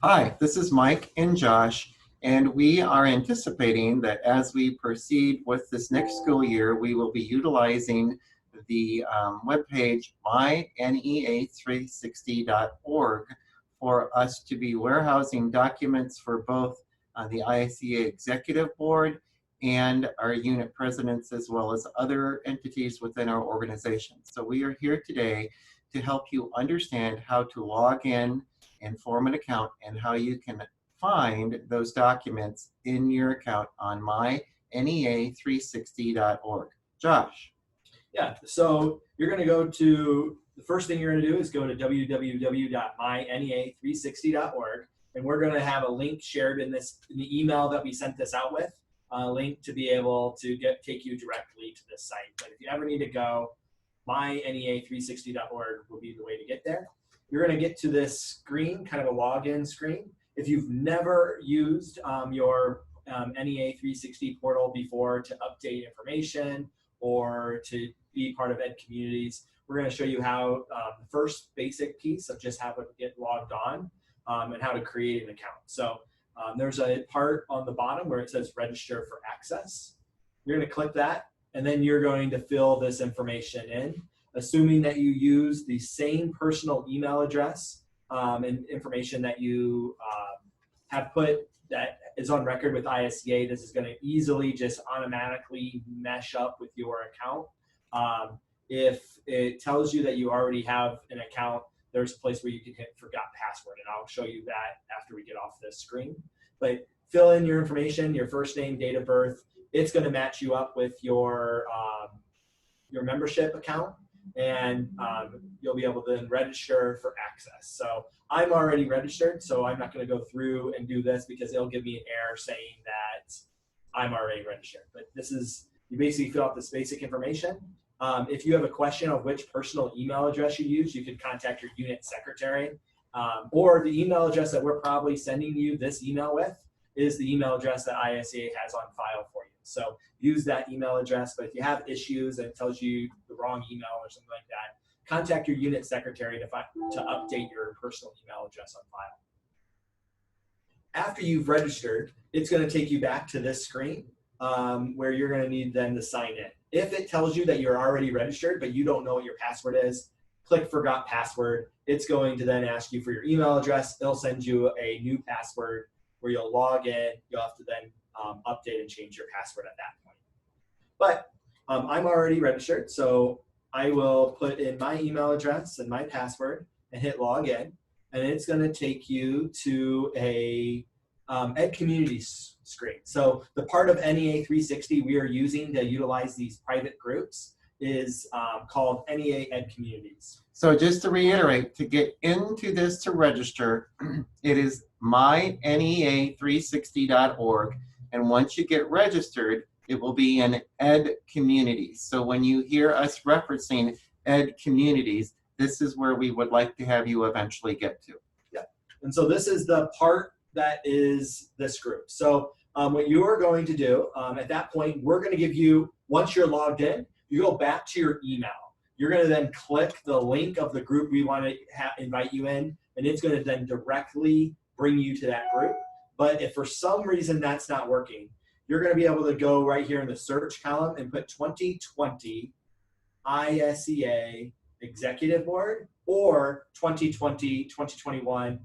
Hi, this is Mike and Josh, and we are anticipating that as we proceed with this next school year, we will be utilizing the webpage mynea360.org for us to be warehousing documents for both the ISEA Executive Board and our unit presidents, as well as other entities within our organization. So we are here today to help you understand how to log in and form an account and how you can find those documents in your account on mynea360.org. Josh. Yeah, so you're going to go to, the first thing you're going to do is go to www.mynea360.org, and we're going to have a link shared in the email that we sent this out with, a link to be able to take you directly to this site. But if you ever need to go, mynea360.org will be the way to get there. You're going to get to this screen, kind of a login screen. If you've never used your NEA360 portal before to update information or to be part of EdCommunities, we're going to show you how the first basic piece of just how to get logged on and how to create an account. So there's a part on the bottom where it says register for access. You're going to click that, and then you're going to fill this information in, assuming that you use the same personal email address and information that you have put that is on record with ISEA. This is going to easily just automatically mesh up with your account. If it tells you that you already have an account, there's a place where you can hit forgot password, and I'll show you that after we get off this screen. But fill in your information, your first name, date of birth. It's going to match you up with your membership account, and you'll be able to then register for access. So I'm already registered, so I'm not going to go through and do this because it'll give me an error saying that I'm already registered. But this is, you basically fill out this basic information. If you have a question of which personal email address you use, you can contact your unit secretary, or the email address that we're probably sending you this email with is the email address that ISEA has on file for you. So use that email address, but if you have issues and it tells you the wrong email or something like that, contact your unit secretary to update your personal email address on file. After you've registered, it's going to take you back to this screen where you're going to need then to sign in. If it tells you that you're already registered, but you don't know what your password is, click forgot password. It's going to then ask you for your email address. It'll send you a new password where you'll log in. You'll have to then update and change your password at that point. But I'm already registered, so I will put in my email address and my password and hit log in, and it's going to take you to a EdCommunities screen. So the part of NEA360 we are using to utilize these private groups is called NEA EdCommunities. So just to reiterate, to get into this to register, it is mynea360.org, and once you get registered, it will be in EdCommunities. So when you hear us referencing EdCommunities, this is where we would like to have you eventually get to. Yeah, and so this is the part that is this group. So what you are going to do at that point, we're going to give you, once you're logged in, you go back to your email. You're going to then click the link of the group we want to invite you in, and it's going to then directly bring you to that group. But if for some reason that's not working, you're going to be able to go right here in the search column and put 2020 ISEA Executive Board or 2020-2021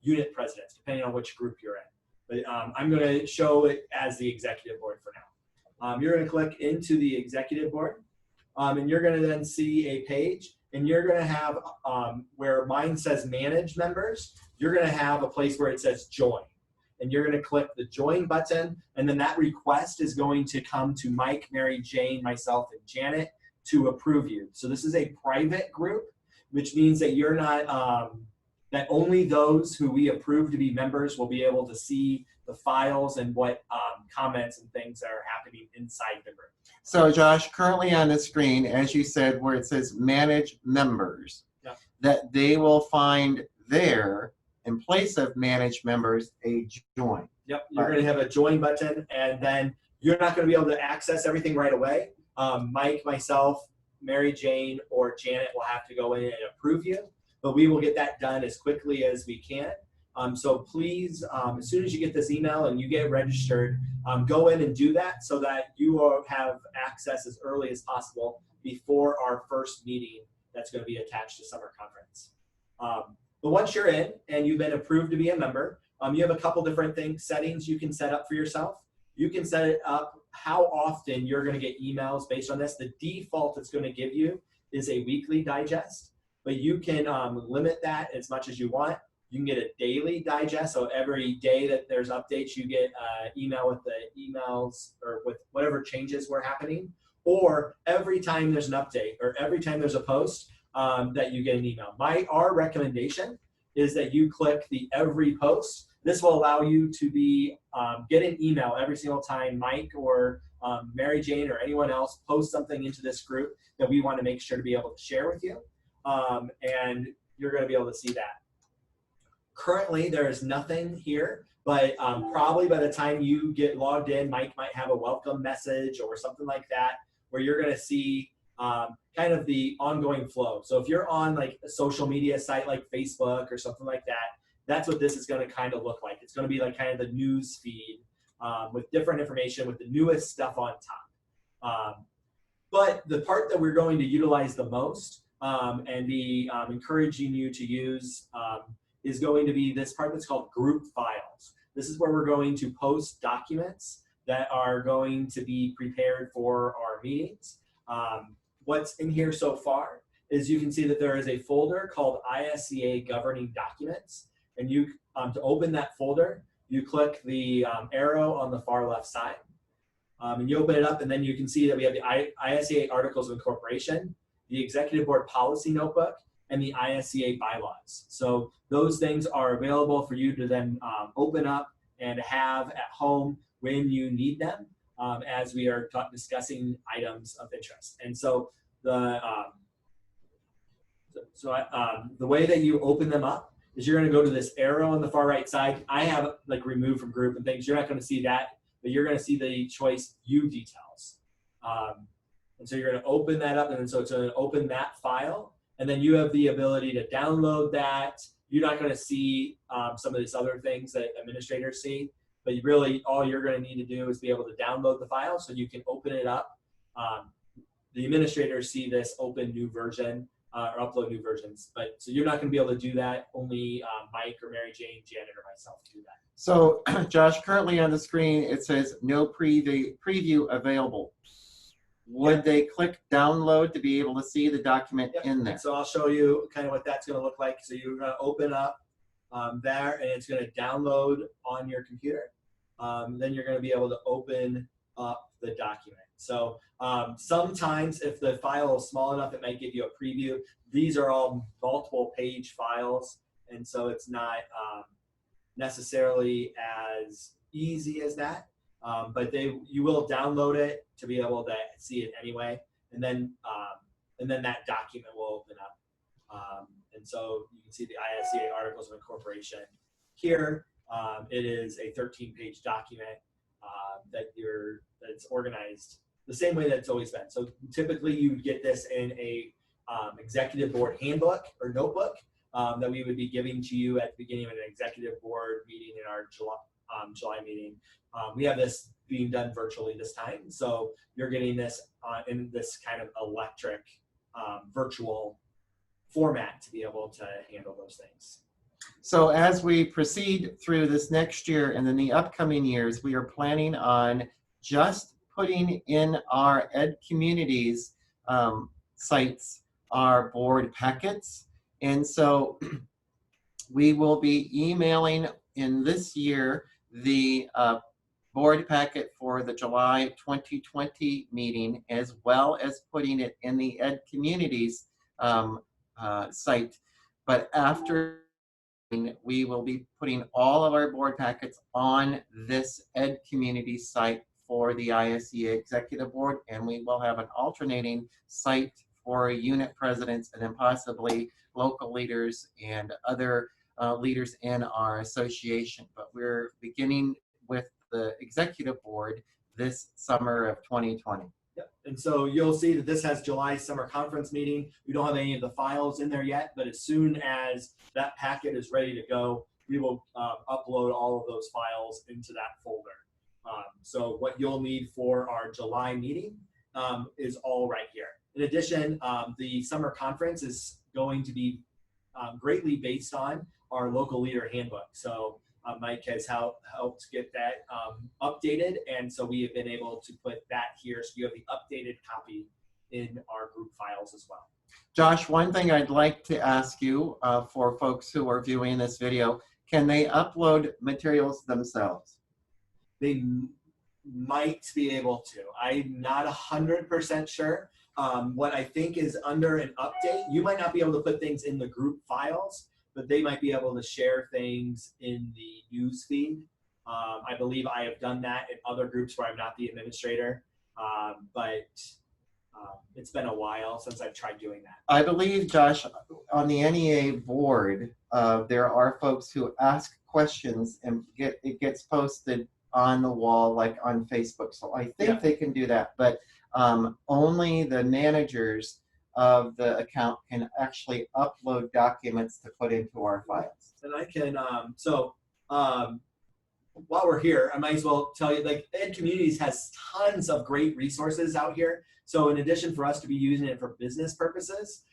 unit presidents, depending on which group you're in. But I'm going to show it as the Executive Board for now. You're going to click into the Executive Board, and you're going to then see a page, and you're going to have where mine says Manage Members, you're going to have a place where it says Join. And you're going to click the Join button, and then that request is going to come to Mike, Mary Jane, myself, and Janet to approve you. So this is a private group, which means that you're not, that only those who we approve to be members will be able to see the files and what comments and things are happening inside the group. So Josh, currently on the screen, as you said, where it says Manage Members, yeah, that they will find there, in place of Manage Members, a Join. Yep, you're going to have a Join button, and then you're not going to be able to access everything right away. Mike, myself, Mary Jane, or Janet will have to go in and approve you. but we will get that done as quickly as we can. So please, as soon as you get this email and you get registered, go in and do that so that you will have access as early as possible before our first meeting that's going to be attached to summer conference. But once you're in and you've been approved to be a member, you have a couple different settings you can set up for yourself. You can set it up how often you're going to get emails based on this. The default it's going to give you is a weekly digest, but you can limit that as much as you want. You can get a daily digest, so every day that there's updates, you get an email with the emails or with whatever changes were happening, or every time there's an update or every time there's a post that you get an email. Our recommendation is that you click the every post. This will allow you to get an email every single time Mike or Mary Jane or anyone else posts something into this group that we want to make sure to be able to share with you, and you're going to be able to see that. Currently, there is nothing here, but probably by the time you get logged in, Mike might have a welcome message or something like that, where you're going to see kind of the ongoing flow. So if you're on like a social media site like Facebook or something like that, that's what this is going to kind of look like. It's going to be like kind of the news feed with different information with the newest stuff on top. But the part that we're going to utilize the most and be encouraging you to use is going to be this part that's called group files. This is where we're going to post documents that are going to be prepared for our meetings. What's in here so far is you can see that there is a folder called ISCA Governing Documents. And you, to open that folder, you click the arrow on the far left side. And you open it up, and then you can see that we have the ISCA Articles of Incorporation, the Executive Board Policy Notebook, and the ISCA bylaws. So those things are available for you to then open up and have at home when you need them as we are discussing items of interest. And so the way that you open them up is you're going to go to this arrow on the far right side. I have like remove from group and things. You're not going to see that, but you're going to see the choice view details. And so you're going to open that up, and so it's going to open that file. And then you have the ability to download that. You're not going to see some of these other things that administrators see, but really all you're going to need to do is be able to download the file so you can open it up. The administrators see this open new version or upload new versions, but so you're not going to be able to do that. Only Mike or Mary Jane, Janet, or myself do that. So Josh, currently on the screen, it says no preview available. Would they click download to be able to see the document in there? So I'll show you kind of what that's going to look like. So you're going to open up there, and it's going to download on your computer. Then you're going to be able to open up the document. So sometimes if the file is small enough, it might give you a preview. These are all multiple page files, and so it's not necessarily as easy as that. But you will download it to be able to see it anyway, and then that document will open up. And so you can see the ISCA Articles of Incorporation here. It is a 13-page document that's organized the same way that it's always been. So typically you would get this in a executive board handbook or notebook that we would be giving to you at the beginning of an executive board meeting in our July meeting. We have this being done virtually this time, so you're getting this in this kind of electric virtual format to be able to handle those things. So as we proceed through this next year and then the upcoming years, we are planning on just putting in our EdCommunities sites our board packets. And so we will be emailing in this year the board packet for the July 2020 meeting, as well as putting it in the EdCommunities site. But after, we will be putting all of our board packets on this EdCommunities site for the ISCA Executive Board, and we will have an alternating site for unit presidents and then possibly local leaders and other leaders in our association. But we're beginning with the Executive Board this summer of 2020. And so you'll see that this has July summer conference meeting. We don't have any of the files in there yet, but as soon as that packet is ready to go, we will upload all of those files into that folder. So what you'll need for our July meeting is all right here. In addition, the summer conference is going to be greatly based on our local leader handbook. So Mike has helped get that updated, and so we have been able to put that here, so you have the updated copy in our group files as well. Josh, one thing I'd like to ask you for folks who are viewing this video, can they upload materials themselves? They might be able to. I'm not 100% sure. What I think is under an update, you might not be able to put things in the group files, but they might be able to share things in the news feed. I believe I have done that in other groups where I'm not the administrator, but it's been a while since I've tried doing that. I believe, Josh, on the NEA board, there are folks who ask questions and it gets posted on the wall, like on Facebook. So I think they can do that, but only the managers of the account can actually upload documents to put into our files. And I can, while we're here, I might as well tell you, like, EdCommunities has tons of great resources out here. So in addition for us to be using it for business purposes,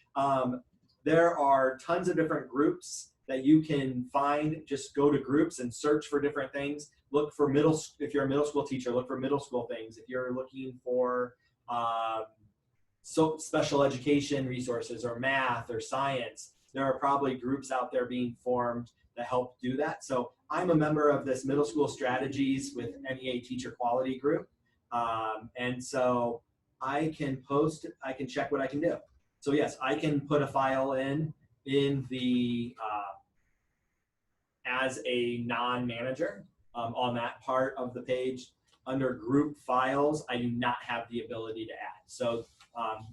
there are tons of different groups that you can find. Just go to groups and search for different things. Look for if you're a middle school teacher, look for middle school things. If you're looking for special education resources or math or science, there are probably groups out there being formed that help do that. So I'm a member of this middle school strategies with NEA teacher quality group. And so I can check what I can do. So yes, I can put a file in the, as a non-manager on that part of the page. Under group files, I do not have the ability to add. So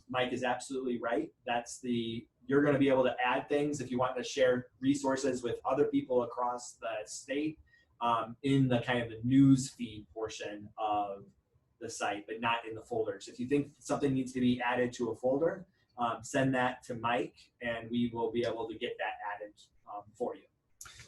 Mike is absolutely right. You're going to be able to add things if you want to share resources with other people across the state in the kind of the news feed portion of the site, but not in the folders. If you think something needs to be added to a folder, send that to Mike and we will be able to get that added for you.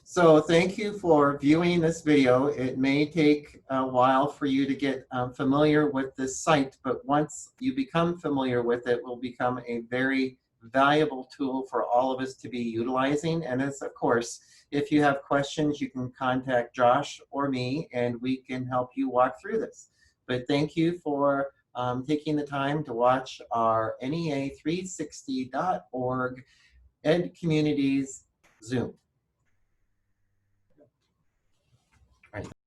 So thank you for viewing this video. It may take a while for you to get familiar with this site, but once you become familiar with it, it will become a very valuable tool for all of us to be utilizing. And as of course, if you have questions, you can contact Josh or me and we can help you walk through this. But thank you for taking the time to watch our NEA360.org EdCommunities Zoom.